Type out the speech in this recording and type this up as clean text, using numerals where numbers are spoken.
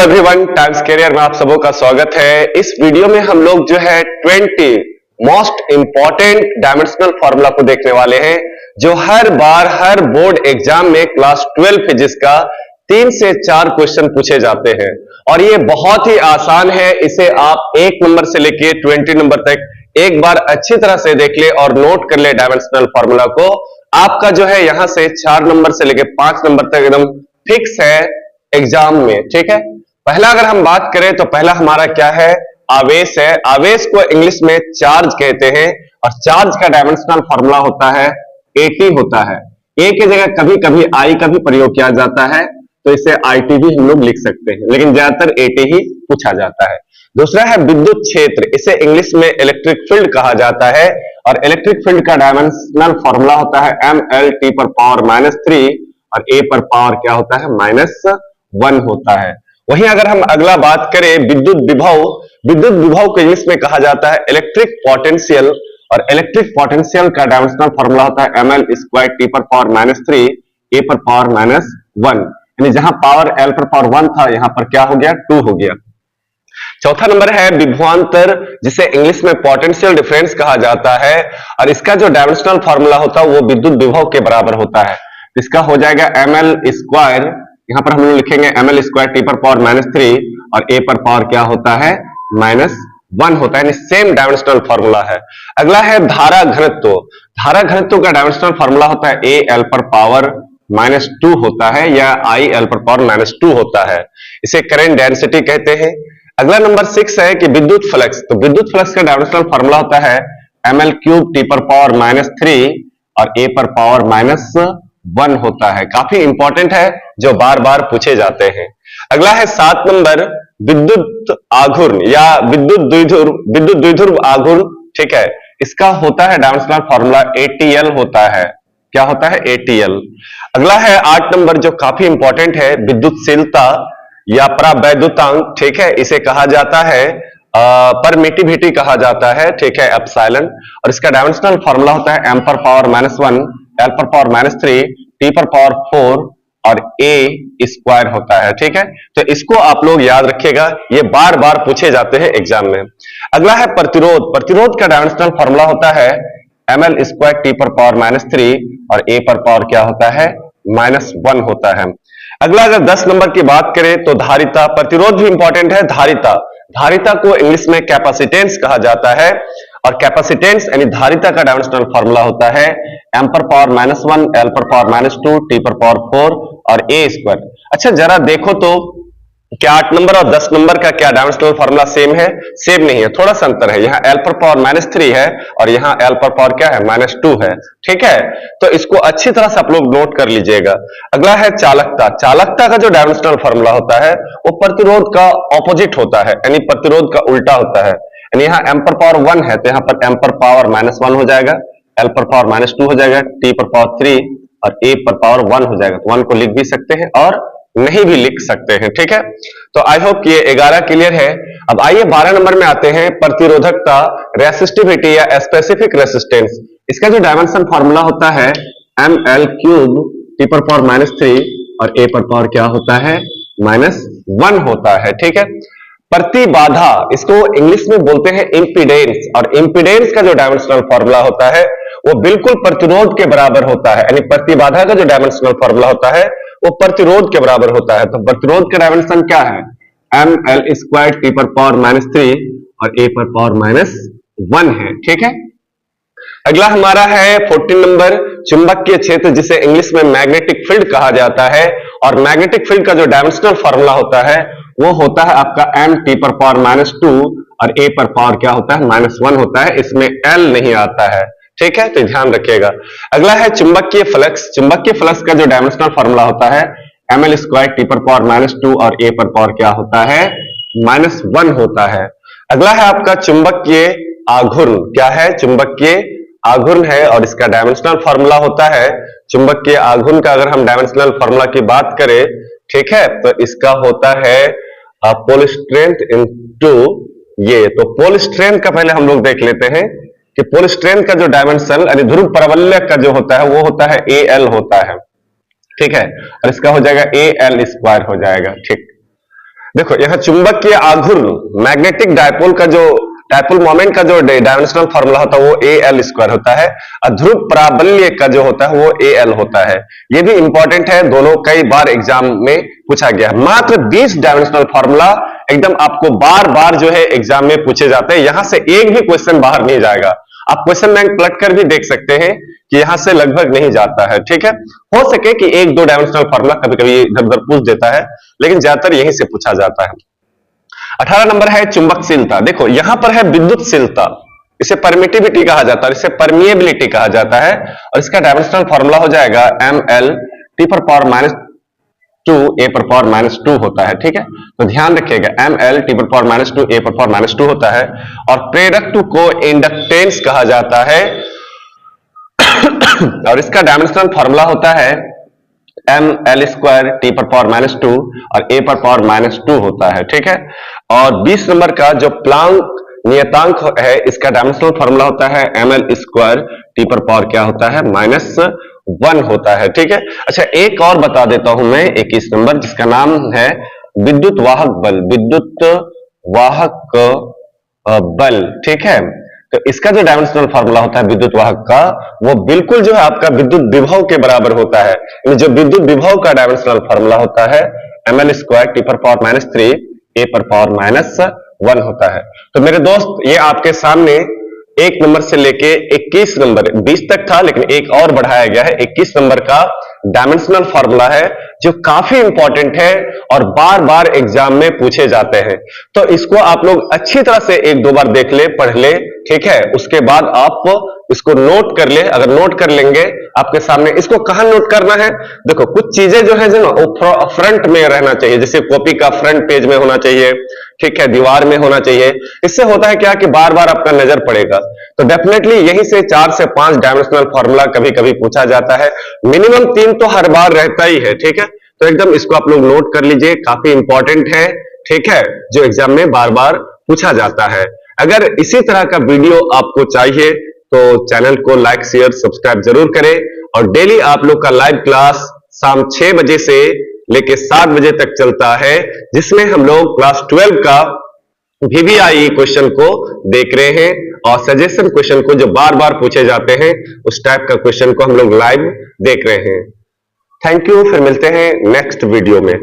Everyone, times career में आप सबों का स्वागत है। इस वीडियो में हम लोग जो है 20 मोस्ट इंपॉर्टेंट डायमेंशनल फार्मूला को देखने वाले हैं, जो हर बार हर बोर्ड एग्जाम में क्लास 12 फिजिक्स का 3 से 4 क्वेश्चन पूछे जाते हैं और ये बहुत ही आसान है। इसे आप 1 नंबर से लेके 20 नंबर तक एक बार अच्छी तरह से देख ले और नोट कर ले डायमेंशनल फार्मूला को। आपका जो है यहां से 4 नंबर से लेके 5 नंबर तक एकदम फिक्स है एग्जाम में, ठीक है। पहला अगर हम बात करें तो पहला हमारा क्या है, आवेश है। आवेश को इंग्लिश में चार्ज कहते हैं और चार्ज का डायमेंशनल फार्मूला होता है AT होता है। ए की जगह कभी कभी आई का भी प्रयोग किया जाता है, तो इसे IT भी हम लोग लिख सकते हैं, लेकिन ज्यादातर AT ही पूछा जाता है। दूसरा है विद्युत क्षेत्र, इसे इंग्लिश में इलेक्ट्रिक फील्ड कहा जाता है और इलेक्ट्रिक फील्ड का डायमेंशनल फार्मूला होता है MLT पर पावर -3 और A पर पावर क्या होता है -1 होता है। वहीं अगर हम अगला बात करें विद्युत विभव, विद्युत विभव को इंग्लिश में कहा जाता है इलेक्ट्रिक पोटेंशियल और इलेक्ट्रिक पोटेंशियल का डायमेंशनल फार्मूला होता है ML² T पर पावर -3 A पर पावर -1, यानी जहां पावर L पर पावर 1 था, यहां पर क्या हो गया 2 हो गया। चौथा नंबर है विभवांतर, जिसे इंग्लिश में पोटेंशियल डिफरेंस कहा जाता है और इसका जो डायमेंशनल फार्मूला होता है वो विद्युत विभव के बराबर होता है। इसका हो जाएगा ML², यहां पर हम लोग लिखेंगे ML² T पर पावर -3 और A पर पावर क्या होता है -1 होता है, सेम डायमेंशनल फार्मूला है। अगला है धारा घनत्व। धारा घनत्व का डायमेंशनल फार्मूला होता है AL पर पावर -2 होता है या IL पर पावर -2 होता है, इसे करंट डेंसिटी कहते हैं। अगला नंबर 6 है कि विद्युत फ्लक्स, तो विद्युत फ्लक्स का डायमेंशनल फार्मूला होता है ML³ T पर पावर -3 और A पर पावर -1 होता है। काफी इंपॉर्टेंट है, जो बार बार पूछे जाते हैं। अगला है 7 नंबर विद्युत आघूर्ण या विद्युत द्विध्रुव आघूर्ण, ठीक है। इसका होता है डायमेंशनल फार्मूला ATL होता है। क्या होता है ATL। अगला है 8 नंबर जो काफी इंपॉर्टेंट है विद्युतशीलता या परावैद्युतांक, ठीक है। इसे कहा जाता है परमिटिविटी कहा जाता है, ठीक है, एप्सिलॉन, और इसका डायमेंशनल फार्मूला होता है M पर पावर -1 L पर पावर -3 T पर पावर 4 और A² होता है, ठीक है। तो इसको आप लोग याद रखिएगा, ये बार बार पूछे जाते हैं एग्जाम में। अगला है प्रतिरोध। प्रतिरोध का डायमेंशनल फार्मूला होता है ML² T पर पावर -3 और A पर पावर क्या होता है -1 होता है। अगला अगर 10 नंबर की बात करें तो धारिता। प्रतिरोध भी इंपॉर्टेंट है। धारिता, धारिता को इंग्लिश में कैपेसिटेंस कहा जाता है और कैपेसिटेंस यानी धारिता का डायमेंशनल फार्मूला होता है M पर पावर -1 L पर पावर -2 T पर पावर 4 और A²। अच्छा जरा देखो तो क्या 8 नंबर और 10 नंबर का क्या डायमेंशनल फार्मूला सेम है? सेम नहीं है, थोड़ा सा अंतर है। यहाँ L पर पावर -3 है और यहाँ L पर पावर क्या है -2 है, ठीक है। तो इसको अच्छी तरह से आप लोग नोट कर लीजिएगा। अगला है चालकता। चालकता का जो डायमेंशनल फार्मूला होता है वो प्रतिरोध का ऑपोजिट होता है, यानी प्रतिरोध का उल्टा होता है। यानी यहाँ M पर पावर 1 है तो यहाँ पर M पर पावर -1 हो जाएगा, L पर पावर -2 हो जाएगा, T पर पावर 3 और A पर पावर 1 हो जाएगा। तो 1 को लिख भी सकते हैं और नहीं भी लिख सकते हैं, ठीक है। तो आई होप ये 11 क्लियर है। अब आइए 12 नंबर में आते हैं प्रतिरोधकता, रेसिस्टिविटी या स्पेसिफिक रेसिस्टेंस। इसका जो डायमेंशन फार्मूला होता है ML³ T पर पावर -3 और A पर पावर क्या होता है -1 होता है, ठीक है। प्रतिबाधा, इसको इंग्लिश में बोलते हैं इंपीडेंस और इंपीडेंस का जो डायमेंशनल फार्मूला होता है वो बिल्कुल प्रतिरोध के बराबर होता है, यानी प्रतिबाधा का जो डायमेंशनल फार्मूला होता है वो प्रतिरोध के बराबर होता है। तो प्रतिरोध का डायमेंशन क्या है ML² T पर पावर -3 और A पर पावर -1 है, ठीक है। अगला हमारा है 14 नंबर चुंबकीय क्षेत्र, जिसे इंग्लिश में मैग्नेटिक फील्ड कहा जाता है और मैग्नेटिक फील्ड का जो डायमेंशनल फार्मूला होता है वो होता है आपका M T पर पावर -2 और A पर पावर क्या होता है -1 होता है। इसमें L नहीं आता है, ठीक है, तो ध्यान रखिएगा। अगला है चुंबकीय फ्लक्स। चुंबकीय फ्लक्स का जो डायमेंशनल फार्मूला होता है ML² T पर पावर -2 और A पर पावर क्या होता है -1 होता है। अगला है आपका चुंबकीय आघूर्ण। क्या है? चुंबकीय आघूर्ण है और इसका डायमेंशनल फार्मूला होता है, चुंबकीय आघूर्ण का अगर हम डायमेंशनल फार्मूला की बात करें, ठीक है, तो इसका होता है पोल स्ट्रेंथ इनटू ये। तो पोल स्ट्रेंथ का पहले हम लोग देख लेते हैं कि पोल स्ट्रेंथ का जो डायमेंशन यानी ध्रुव परवलय का जो होता है वो होता है AL होता है, ठीक है, और इसका हो जाएगा AL² हो जाएगा, ठीक। देखो यहाँ चुंबकीय आघूर्ण मैग्नेटिक डायपोल का जो डायपोल मोमेंट का जो डायमेंशनल फॉर्मूला होता है वो AL² होता है, और ध्रुव प्राबल्य का जो होता है वो AL होता है। ये भी इंपॉर्टेंट है, दोनों कई बार एग्जाम में पूछा गया है। मात्र 20 डायमेंशनल फॉर्मूला एकदम आपको बार बार जो है एग्जाम में पूछे जाते हैं, यहां से एक भी क्वेश्चन बाहर नहीं जाएगा। आप क्वेश्चन बैंक पलट कर भी देख सकते हैं कि यहां से लगभग नहीं जाता है, ठीक है। हो सके कि एक दो डायमेंशनल फॉर्मूला कभी कभी इधर उधर पूछ देता है, लेकिन ज्यादातर यहीं से पूछा जाता है। 18 नंबर है चुंबकशीलता। देखो यहां पर है विद्युतशीलता, इसे परमिटिविटी कहा जाता है, इसे परमिएबिलिटी कहा जाता है, और इसका डायमेंशनल फॉर्मूला हो जाएगा ml T⁻²2 A⁻²2 होता है, ठीक है। तो ध्यान रखिएगा ml T⁻²2 A⁻²2 होता है, और प्रेरकत्व को इंडक्टेंस कहा जाता है और इसका डायमेंशनल फॉर्मूला होता है ml² T⁻²2 और A⁻²2 होता है, ठीक है। और 20 नंबर का जो प्लांक नियतांक है, इसका डायमेंशनल फॉर्मूला होता है ml² T⁻² क्या होता है -1 होता है, ठीक है। अच्छा एक और बता देता हूं मैं 21 नंबर, जिसका नाम है विद्युत वाहक बल, विद्युत वाहक बल, ठीक है। तो इसका जो डायमेंशनल फॉर्मूला होता है विद्युत वाहक का, वो बिल्कुल जो है आपका विद्युत विभव के बराबर होता है। जो विद्युत विभव का डायमेंशनल फॉर्मूला होता है ml² T⁻³ A⁻1 होता है। तो मेरे दोस्त ये आपके सामने 1 नंबर से लेके 21 नंबर, 20 तक था लेकिन एक और बढ़ाया गया है, 21 नंबर का डायमेंशनल फॉर्मूला है जो काफी इंपॉर्टेंट है और बार बार एग्जाम में पूछे जाते हैं। तो इसको आप लोग अच्छी तरह से एक दो बार देख ले, पढ़ ले, ठीक है। उसके बाद आप इसको नोट कर ले। अगर नोट कर लेंगे आपके सामने, इसको कहां नोट करना है, देखो कुछ चीजें जो है ना वो फ्रंट में रहना चाहिए, जैसे कॉपी का फ्रंट पेज में होना चाहिए, ठीक है, दीवार में होना चाहिए। इससे होता है क्या कि बार बार आपका नजर पड़ेगा। तो डेफिनेटली यहीं से 4 से 5 डायमेंशनल फॉर्मूला कभी कभी पूछा जाता है, मिनिमम 3 तो हर बार रहता ही है, ठीक है। तो एकदम इसको आप लोग नोट कर लीजिए, काफी इंपॉर्टेंट है, ठीक है, जो एग्जाम में बार बार पूछा जाता है। अगर इसी तरह का वीडियो आपको चाहिए तो चैनल को लाइक शेयर सब्सक्राइब जरूर करें, और डेली आप लोग का लाइव क्लास शाम 6 बजे से लेके 7 बजे तक चलता है, जिसमें हम लोग क्लास 12 का VVIE क्वेश्चन को देख रहे हैं, और सजेशन क्वेश्चन को जो बार बार पूछे जाते हैं उस टाइप का क्वेश्चन को हम लोग लाइव देख रहे हैं। थैंक यू, फिर मिलते हैं नेक्स्ट वीडियो में।